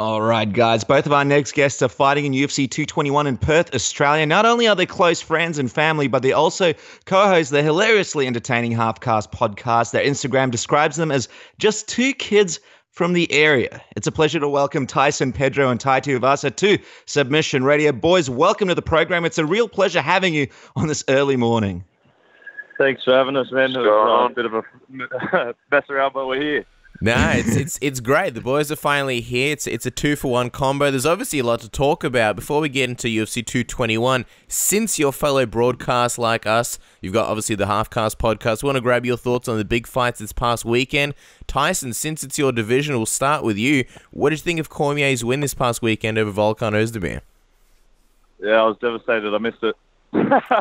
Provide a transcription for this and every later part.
All right, guys. Both of our next guests are fighting in UFC 221 in Perth, Australia. Not only are they close friends and family, but they also co-host the hilariously entertaining Half-Caste podcast. Their Instagram describes them as just two kids from the area. It's a pleasure to welcome Tyson Pedro and Tai Tuivasa to Submission Radio. Boys, welcome to the program. It's a real pleasure having you on this early morning. Thanks for having us, man. It was a bit of a mess around, but we're here. No, it's great. The boys are finally here. It's a 2-for-1 combo. There's obviously a lot to talk about. Before we get into UFC 221, since you're fellow broadcasts like us, you've got obviously the Half-Caste podcast. We want to grab your thoughts on the big fights this past weekend. Tyson, since it's your division, we'll start with you. What did you think of Cormier's win this past weekend over Volkan Ozdemir? Yeah, I was devastated. I missed it.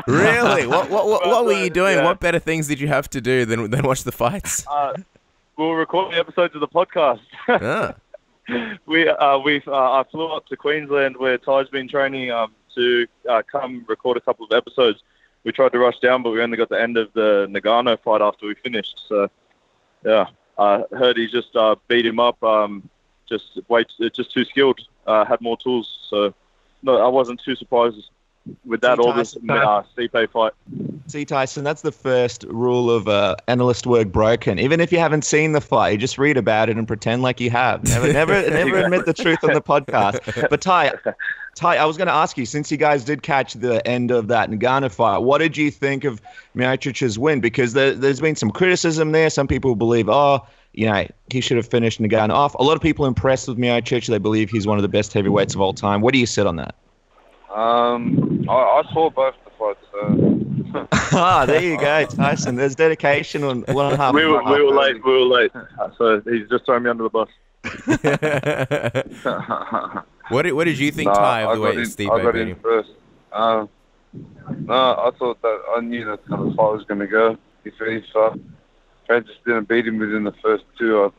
Really? What were you doing? Yeah. What better things did you have to do than watch the fights? We were recording episodes of the podcast. Ah. I flew up to Queensland where Ty's been training to come record a couple of episodes. We tried to rush down, but we only got the end of the Nagano fight after we finished. So, yeah, I heard he just beat him up. Just too skilled. Had more tools. So, no, I wasn't too surprised with that. All this Stipe fight. See, Tyson, that's the first rule of analyst work broken. Even if you haven't seen the fight, you just read about it and pretend like you have. Never admit the truth on the podcast. But Tai, I was going to ask you, since you guys did catch the end of that Nagano fight, what did you think of Miocic's win? Because there's been some criticism there. Some people believe, he should have finished Nagano off. A lot of people impressed with Miocic. They believe he's one of the best heavyweights of all time. Where do you sit on that? I saw both the fights. There you go, Tyson. There's dedication on 1.5. We were late. So he's just throwing me under the bus. What did you think, Tai, of the way Stipe I got in first. I thought that I knew that's how the fight was going to go. If Francis didn't beat him within the first two, I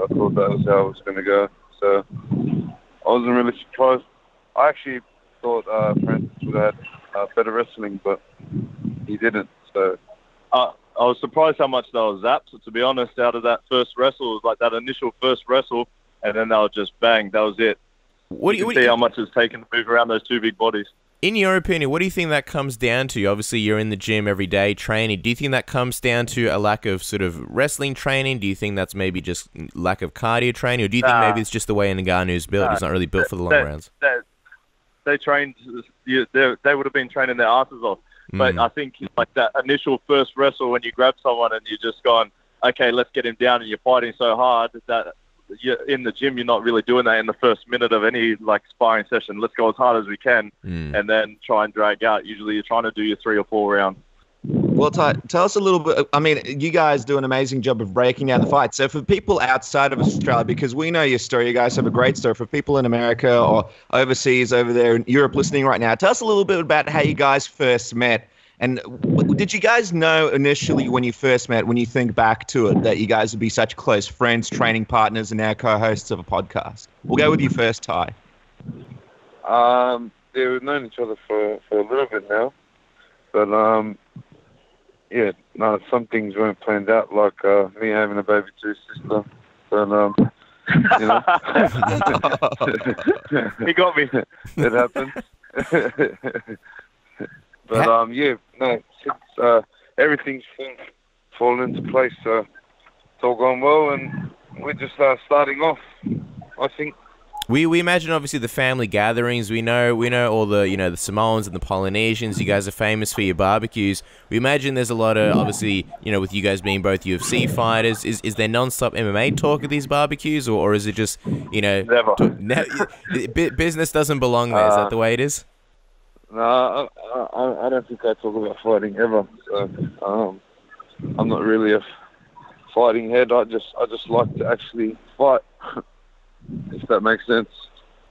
thought that was how it was going to go. So I wasn't really surprised. I actually thought Francis would have had better wrestling, but he didn't. So I was surprised how much they were zapped. To be honest, out of that first wrestle, it was like that initial first wrestle, and then they were just bang. That was it. You can see how much it's taken to move around those two big bodies. In your opinion, what do you think that comes down to? Obviously, you're in the gym every day training. Do you think that comes down to a lack of sort of wrestling training? Do you think that's maybe just lack of cardio training? Or do you think maybe it's just the way Ngannou's built? He's not really built for the long rounds. They trained. They would have been training their asses off. But I think like that initial first wrestle when you grab someone and you're just going, okay, let's get him down, and you're fighting so hard that you're in the gym, you're not really doing that in the first minute of any like sparring session. Let's go as hard as we can and then try and drag out. Usually you're trying to do your 3 or 4 rounds. Well, Tai, tell us a little bit. I mean, you guys do an amazing job of breaking down the fight. So for people outside of Australia, because we know your story, you guys have a great story. For people in America or overseas over there in Europe listening right now, tell us a little bit about how you guys first met. And did you guys know initially when you first met, when you think back to it, that you guys would be such close friends, training partners, and now co-hosts of a podcast? We'll go with you first, Tai. We've known each other for a little bit now. But, some things weren't planned out, like me having a baby to his sister. But, He got me. It happened. But since everything's fallen into place, so it's all gone well, and we're just starting off, I think. We imagine obviously the family gatherings. We know all the the Samoans and the Polynesians. You guys are famous for your barbecues. We imagine there's a lot of obviously with you guys being both UFC fighters. Is there non-stop MMA talk at these barbecues, or is it just never? Business doesn't belong there? Is that the way it is? No, I don't think I talk about fighting ever. So I'm not really a fighting head. I just like to actually fight. If that makes sense.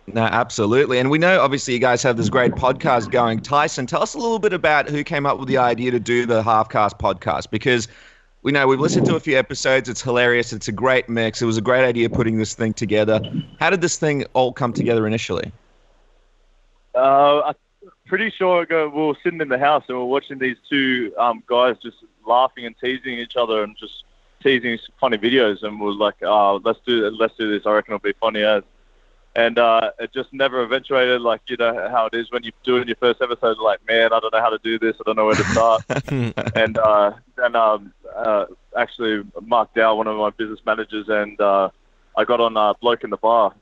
No, absolutely. And we know, obviously, you guys have this great podcast going. Tyson, tell us a little bit about who came up with the idea to do the Half-Caste podcast, because we know we've listened to a few episodes. It's hilarious. It's a great mix. It was a great idea putting this thing together. How did this thing all come together initially? I'm pretty sure we were sitting in the house and we were watching these two guys just laughing and teasing each other and just teasing funny videos, and we were like, let's do this. I reckon it'll be funny as. And it just never eventuated, like, you know how it is when you're doing your first episode, like, man, I don't know how to do this, I don't know where to start. And then actually Mark Dow, one of my business managers, and I got on Bloke in the Bar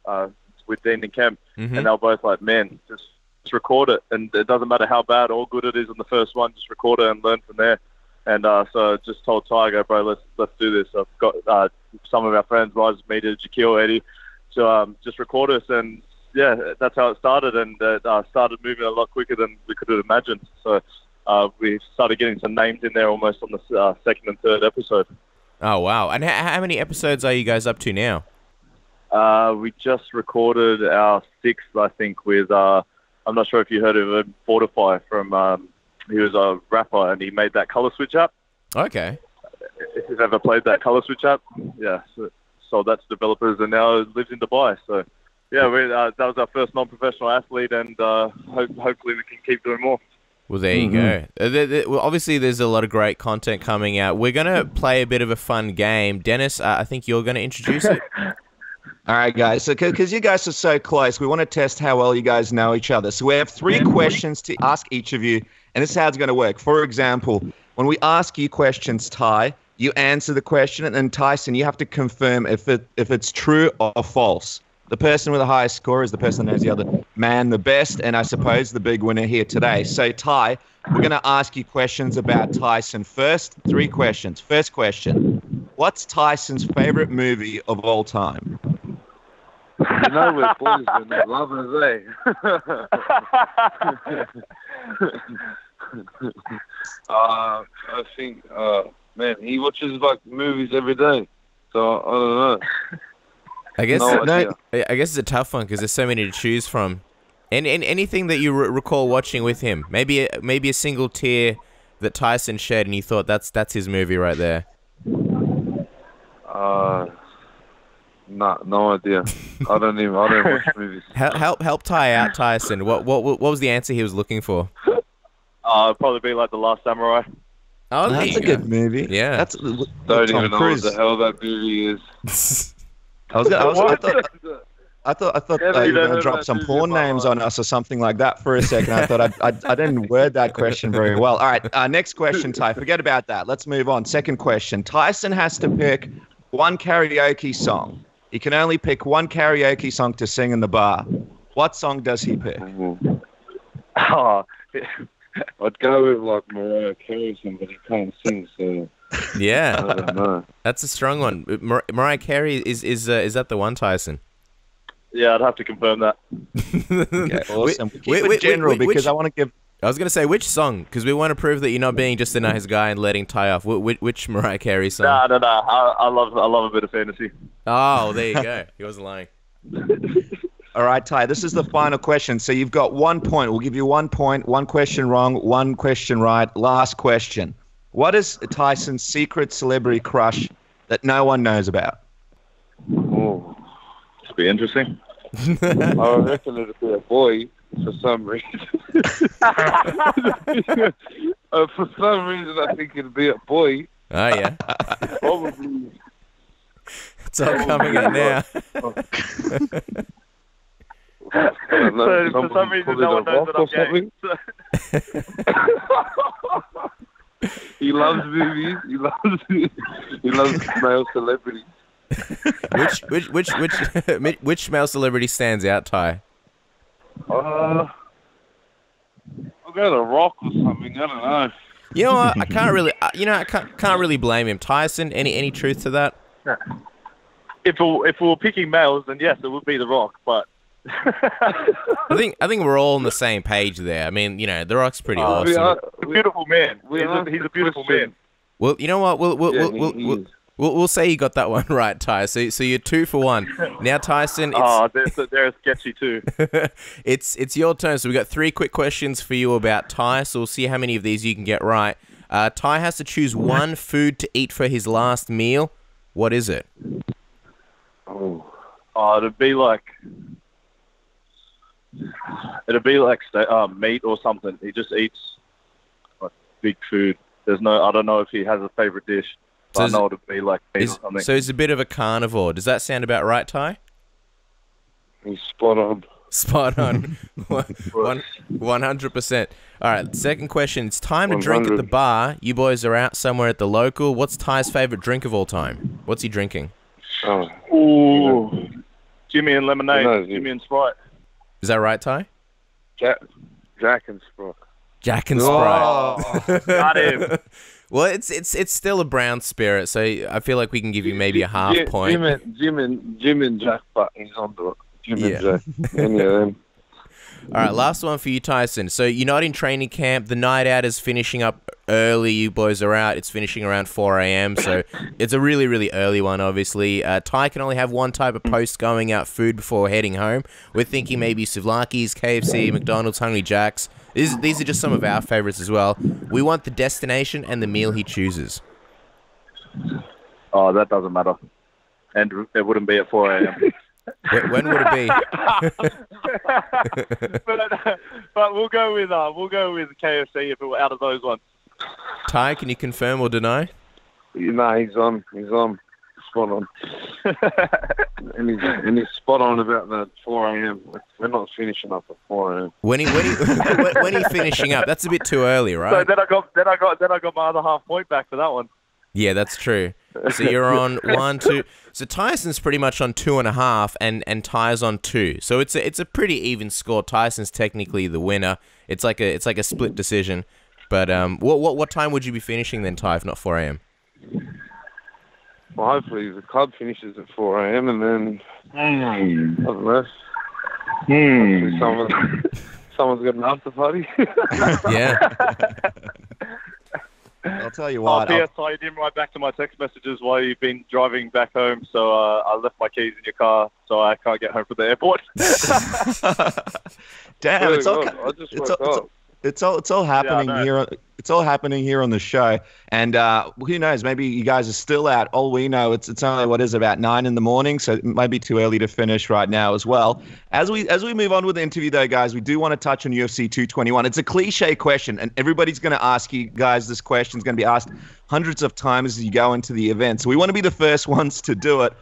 with Dean and Kemp, and they were both like, man, just record it, and it doesn't matter how bad or good it is on the first one, just record it and learn from there. And so I just told Ty, I go, bro, let's do this. I've got some of our friends, Rise Media, Jaquil, Eddie, to just record us, and yeah, that's how it started, and started moving a lot quicker than we could have imagined. So we started getting some names in there almost on the second and third episode. Oh, wow. And how many episodes are you guys up to now? We just recorded our 6th, I think, with, I'm not sure if you heard of him, Fortify from, he was a rapper, and he made that Color Switch app. Okay. If you've ever played that Color Switch app, yeah, sold that to developers, and now lives in Dubai. So, yeah, that was our first non-professional athlete, and hopefully we can keep doing more. Well, there you go. Well, obviously, there's a lot of great content coming out. We're going to play a bit of a fun game. Dennis, I think you're going to introduce it. All right, guys. So, because you guys are so close, we want to test how well you guys know each other. So, we have 3 questions to ask each of you, and this is how it's going to work. For example, when we ask you questions, Ty, you answer the question, and then Tyson, you have to confirm if it's true or false. The person with the highest score is the person that knows the other man the best, and I suppose the big winner here today. So, Ty, we're going to ask you questions about Tyson first. 3 questions. First question, what's Tyson's favorite movie of all time? You know we're boys, we're not lovers, eh? I think, man, he watches like movies every day, so I don't know. I guess No I guess it's a tough one because there's so many to choose from. And anything that you recall watching with him, maybe a single tear that Tyson shed, and you thought that's his movie right there. No idea. I don't watch movies. Help Ty out, Tyson. What was the answer he was looking for? It'd probably be like The Last Samurai. Oh, that's a good movie. Yeah. Don't even know what the hell that movie is. I thought you were going to drop some porn names on us or something like that for a second. I thought I didn't word that question very well. All right, next question, Ty. Forget about that. Let's move on. Second question. Tyson has to pick one karaoke song. He can only pick one karaoke song to sing in the bar. What song does he pick? Oh, I'd go with like Mariah Carey, but he can't sing, so yeah, I don't know. That's a strong one. Mariah Carey is that the one, Tyson? Yeah, I'd have to confirm that. Okay, awesome. Keep it general because I want to give. I was going to say, which song? Because we want to prove that you're not being just a nice guy and letting Ty off. Which Mariah Carey song? No. I love a bit of fantasy. Oh, there you go. He wasn't lying. All right, Ty, this is the final question. So you've got 1 point. We'll give you 1 point, 1 question wrong, 1 question right. Last question. What is Tyson's secret celebrity crush that no one knows about? Oh, This would be interesting. I reckon it'd be a boy for some reason. For some reason, I think it'd be a boy. Oh, yeah. Probably. It's all coming out now. So for some reason, no one knows that I'm gay. He loves movies. He loves male celebrities. Which male celebrity stands out, Ty? I'll go The Rock or something. I don't know. You know what? I can't really. I can't really blame him. Tyson, any truth to that? If we were picking males, then yes, it would be The Rock. But I think we're all on the same page there. I mean, The Rock's pretty awesome. He's a beautiful man. He's a beautiful man. Well, you know what? We'll say you got that one right, Ty. So you're 2 for 1. Now, Tyson. They're sketchy too. It's your turn. So we got 3 quick questions for you about Ty. So we'll see how many of these you can get right. Ty has to choose one food to eat for his last meal. What is it? It'd be like meat or something. He just eats like big food. I don't know if he has a favorite dish. But I know it'd be like meat or something. So he's a bit of a carnivore. Does that sound about right, Ty? He's spot on. Spot on. 100%. All right, second question. It's time to drink at the bar. You boys are out somewhere at the local. What's Ty's favorite drink of all time? What's he drinking? Ooh. Jimmy and lemonade. Jimmy and Sprite. Is that right, Ty? Jack and Sprite. Jack and Sprite. Oh, got him. Well, it's still a brown spirit, so I feel like we can give you maybe a half point. Jim and Jack, but he's on the Jim and Jack. Any of them. All right, last one for you, Tyson. So you're not in training camp. The night out is finishing up early. You boys are out. It's finishing around 4 a.m., so it's a really, really early one, obviously. Ty can only have one type of post going out food before heading home. We're thinking maybe Souvlaki's, KFC, McDonald's, Hungry Jack's. These are just some of our favorites as well. We want the destination and the meal he chooses. Oh, that doesn't matter. And it wouldn't be at 4 a.m. When would it be? but we'll go with KFC if it were out of those ones. Ty, can you confirm or deny? No, he's on. Spot on. and he's spot on about that 4 a.m. We're not finishing up at 4 a.m. When he finishing up? That's a bit too early, right? So then I got my other half point back for that one. Yeah, that's true. So you're on 1, 2. So Tyson's pretty much on 2.5, and Ty's on 2. So it's a pretty even score. Tyson's technically the winner. It's like a split decision. But what time would you be finishing then, Ty, if not 4 a.m.? Well, hopefully the club finishes at 4 a.m. and then I don't know. Someone's got an after party. Yeah. I'll tell you what. P.S. Ty, you didn't write back to my text messages while you've been driving back home, so I left my keys in your car, so I can't get home from the airport. Damn, it's all happening Yeah, here. It's all happening here on the show, and who knows? Maybe you guys are still out. All we know, it's only about 9 in the morning, so it might be too early to finish right now as well. As we move on with the interview, though, guys, we do want to touch on UFC 221. It's a cliche question, and everybody's going to ask you guys this question. Is going to be asked hundreds of times as you go into the event. So we want to be the first ones to do it.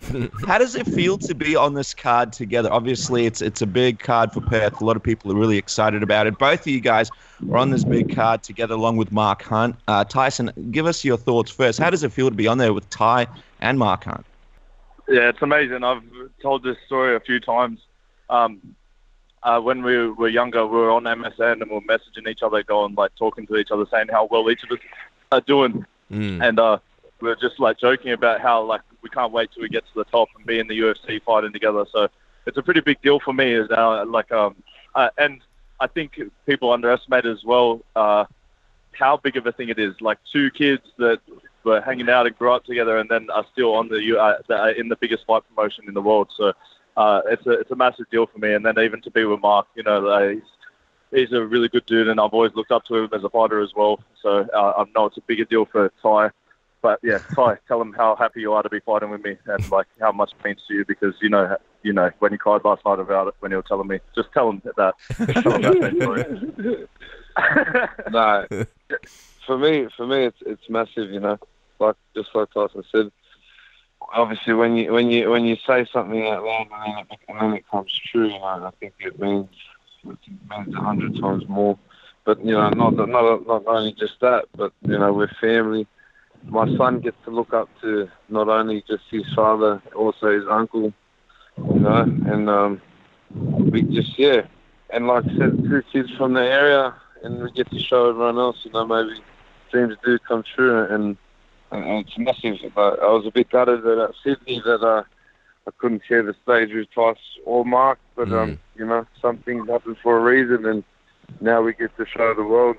How does it feel to be on this card together? Obviously, it's a big card for Perth. A lot of people are really excited about it. Both of you guys are on this big card together along with Mark Hunt. Tyson, give us your thoughts first. How does it feel to be on there with Ty and Mark Hunt? Yeah, it's amazing. I've told this story a few times. When we were younger, we were on MSN and we were messaging each other, talking to each other, saying how well each of us are doing. And we were just joking about how we can't wait till we get to the top and be in the UFC fighting together. So it's a pretty big deal for me. And I think people underestimate as well how big of a thing it is. Two kids that were hanging out and grew up together, and then are still on in the biggest fight promotion in the world. So it's a massive deal for me. And then even to be with Mark, he's a really good dude, and I've always looked up to him as a fighter as well. So I know it's a bigger deal for Ty. But yeah, Ty, tell him how happy you are to be fighting with me, and how much it means to you, because you know when you cried last night about it when you were telling me. Just tell him that. Tell him that No, for me, it's massive. Just like Tyson said. Obviously, when you say something out loud and then it comes true, I think it means 100 times more. But not only just that, but we're family. My son gets to look up to not only just his father, also his uncle. And we just and like I said, 2 kids from the area, and we get to show everyone else. Maybe dreams do come true, and it's massive. But I was a bit gutted at Sydney that I couldn't share the stage with Tyson or Mark, but some things happen for a reason, and now we get to show the world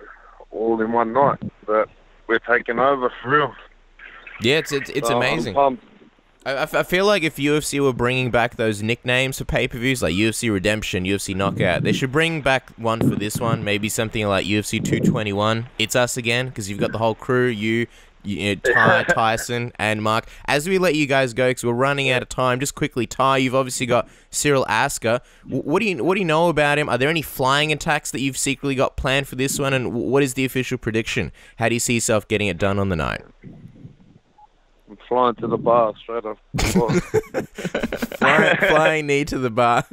all in one night. But we're taking over for real. Yeah, it's amazing. I feel like if UFC were bringing back those nicknames for pay-per-views, like UFC Redemption, UFC Knockout, they should bring back one for this one. Maybe something like UFC 221. It's us again, because you've got the whole crew. Ty, Tyson, and Mark. As we let you guys go, because we're running out of time, just quickly, Ty, you've obviously got Cyril Asker. What do you know about him? Are there any flying attacks that you've secretly got planned for this one? And what is the official prediction? How do you see yourself getting it done on the night? I'm flying to the bar straight off. Flying knee to the bar.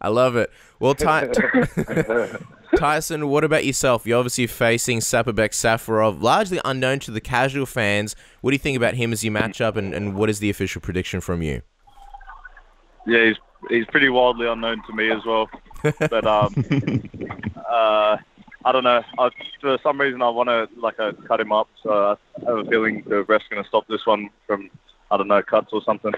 I love it. Well, Tyson, what about yourself? You're obviously facing Saparbek Safarov, largely unknown to the casual fans. What do you think about him as your matchup, and what is the official prediction from you? Yeah, he's pretty wildly unknown to me as well. But I don't know. For some reason, I want to cut him up. So I have a feeling the ref's going to stop this one from, I don't know, cuts or something.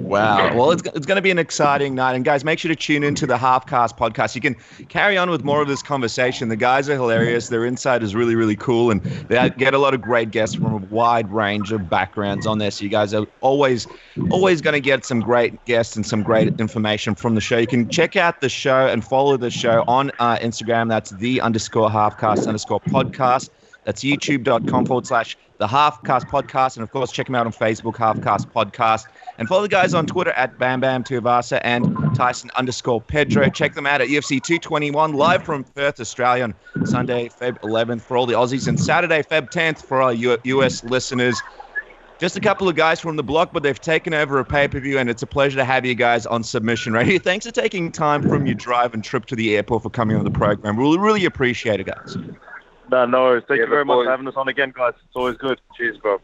Wow. Well, it's going to be an exciting night. And guys, make sure to tune into the Halfcast podcast. You can carry on with more of this conversation. The guys are hilarious. Their insight is really, really cool. And they get a lot of great guests from a wide range of backgrounds on there. So you guys are always going to get some great guests and some great information from the show. You can check out the show and follow the show on Instagram. That's _Halfcast_podcast. That's youtube.com/the Halfcast Podcast. And, of course, check them out on Facebook, Halfcast Podcast. And follow the guys on Twitter at Bam Bam Tuivasa and Tyson_Pedro. Check them out at UFC 221, live from Perth, Australia, on Sunday, Feb 11th for all the Aussies, and Saturday, Feb 10th for our US listeners. Just a couple of guys from the block, but they've taken over a pay-per-view, and it's a pleasure to have you guys on Submission Radio. Thanks for taking time from your drive and trip to the airport for coming on the program. We really appreciate it, guys. No worries. Thank you very much for having us on again, guys. It's always good. Cheers, bro.